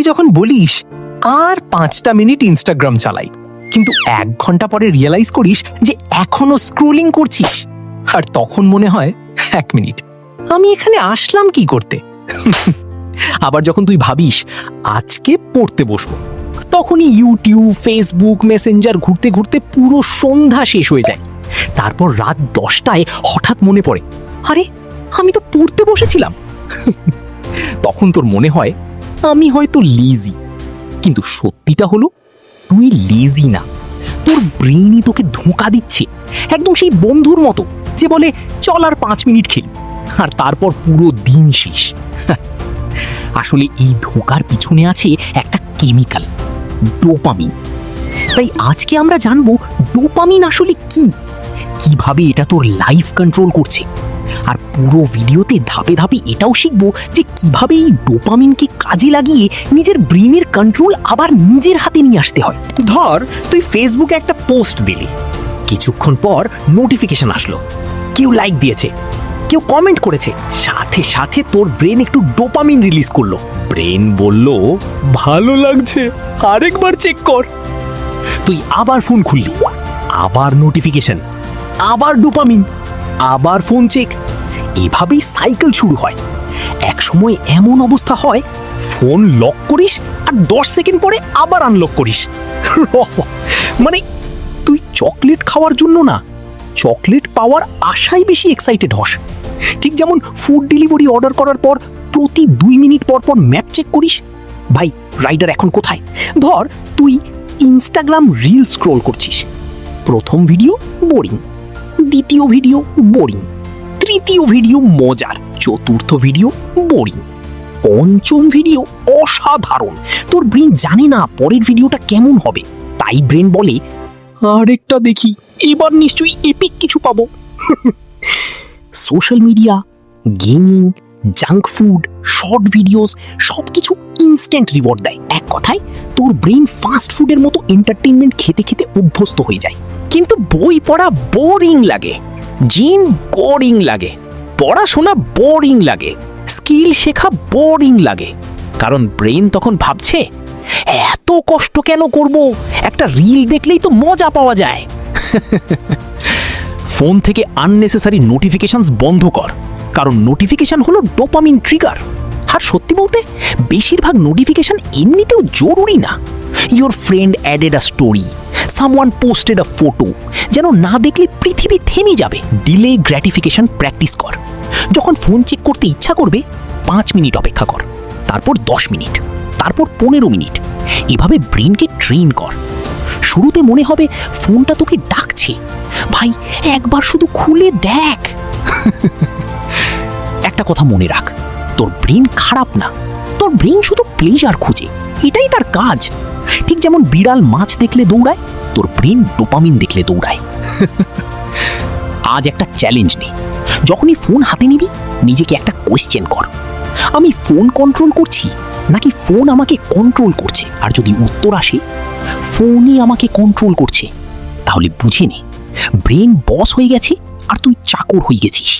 যখন বলিস আর 5টা মিনিট ইনস্টাগ্রাম চালাই, কিন্তু 1 ঘন্টা পরে রিয়েলাইজ করিস যে এখনো স্ক্রোলিং করছিস, আর তখন মনে হয় 1 মিনিট আমি এখানে আসলাম কি করতে। আবার যখন তুই ভাবিস আজকে পড়তে বসবো, তখনই ইউটিউব, ফেসবুক, মেসেঞ্জার ঘুরতে ঘুরতে পুরো সন্ধ্যা শেষ হয়ে যায়। তারপর রাত 10টায় হঠাৎ মনে পড়ে, আরে আমি তো পড়তে বসেছিলাম। তখন তোর মনে হয় আমি হয়তো লেজি, কিন্তু সত্যিটা হলো তুই লেজি না, তোর ব্রেনই তোকে ধোঁকা দিচ্ছে, একদম সেই বন্ধুর মতো যে বলে চল আর 5 মিনিট খেলি, আর তারপর পুরো দিন শেষ। আসলে এই ধোঁকার পিছনে আছে একটা কেমিক্যাল, ডোপামিন। তাই আজকে আমরা জানবো ডোপামিন আসলে কি, কিভাবে এটা তোর লাইফ কন্ট্রোল করছে, আর পুরো ভিডিওতে ধাপে ধাপে এটাও শিখবো যে কিভাবে এই ডোপামিনকে কাজে লাগিয়ে নিজের ব্রেনের কন্ট্রোল আবার নিজের হাতে নিয়ে আসতে হয়। ধর তুই ফেসবুকে একটা পোস্ট দিলি, কিছুক্ষণ পর নোটিফিকেশন আসলো, কেউ লাইক দিয়েছে, কেউ কমেন্ট করেছে, সাথে সাথে তোর ব্রেন একটু ডোপামিন রিলিজ করলো। ব্রেন বলল ভালো লাগছে, আরেকবার চেক কর। তুই আবার ফোন খুললি, আবার নোটিফিকেশন, আবার ডোপামিন, আবার ফোন চেক। এভাবেই সাইকেল শুরু হয়। এক সময় এমন অবস্থা হয় ফোন লক করিস আর 10 সেকেন্ড পরে আবার আনলক করিস। মানে তুই চকলেট খাওয়ার জন্য না, চকলেট পাওয়ার আশায় বেশি এক্সাইটেড হস। ঠিক যেমন ফুড ডেলিভারি অর্ডার করার পর প্রতি 2 মিনিট পর পর ম্যাপ চেক করিস, ভাই রাইডার এখন কোথায়। ধর তুই ইনস্টাগ্রাম রিল স্ক্রোল করছিস, প্রথম ভিডিও বোরিং, দ্বিতীয় ভিডিও বোরিং, তৃতীয় ভিডিও মজার, চতুর্থ ভিডিও বোরিং, পঞ্চম ভিডিও অসাধারণ। তোর ব্রেন জানে না পরের ভিডিওটা কেমন হবে, তাই ব্রেন বলে আরেকটা দেখি, এবার নিশ্চয়ই এপিক কিছু পাবো। Social media, gaming, junk food, short videos সবকিছু ইনস্ট্যান্ট রিওয়ার্ড দেয়। এক কথায় তোর ব্রেন ফাস্ট ফুডের মতো এন্টারটেইনমেন্ট খেতে খেতে অভ্যস্ত হয়ে যায়। কিন্তু বই পড়া বোরিং লাগে, জিম বোরিং লাগে, পড়াশোনা বোরিং লাগে, স্কিল শেখা বোরিং লাগে, কারণ ব্রেন তখন ভাবছে এত কষ্ট কেন করব, একটা রিল দেখলেই তো মজা পাওয়া যায়। ফোন থেকে আননেসেসারি নোটিফিকেশনস বন্ধ কর, কারণ নোটিফিকেশন হলো ডোপামিন ট্রিগার। আর সত্যি বলতে বেশিরভাগ নোটিফিকেশন এমনিতেও জরুরি না। Your friend added a story, someone posted a photo, যেন না দেখলে পৃথিবী থেমে যাবে। ডিলে গ্র্যাটিফিকেশন প্র্যাকটিস কর। যখন ফোন চেক করতে ইচ্ছা করবে 5 মিনিট অপেক্ষা কর, তারপর 10 মিনিট, তারপর 15 মিনিট। এভাবে ব্রেনকে ট্রেন কর। শুরুতে মনে হবে ফোনটা তোকে ডাকছে, ভাই একবার শুধু খুলে দেখ। একটা কথা মনে রাখ, তোর ব্রেন খারাপ না, তোর ব্রেন শুধু প্লেজার খুঁজে, এটাই তার কাজ। ঠিক যেমন বিড়াল মাছ দেখলে দৌড়ায়, তোর ব্রেন ডোপামিন দেখলে দৌড়ায়। আজ একটা চ্যালেঞ্জ নে, যখনই ফোন হাতে নিবি নিজেকে একটা কোয়েশ্চেন কর, আমি ফোন কন্ট্রোল করছি নাকি ফোন আমাকে কন্ট্রোল করছে। আর যদি উত্তর আসে ফোনই আমাকে কন্ট্রোল করছে, তাহলে বুঝে নে ব্রেন বস হয়ে গেছে আর তুই চাকর হয়ে গেছিস।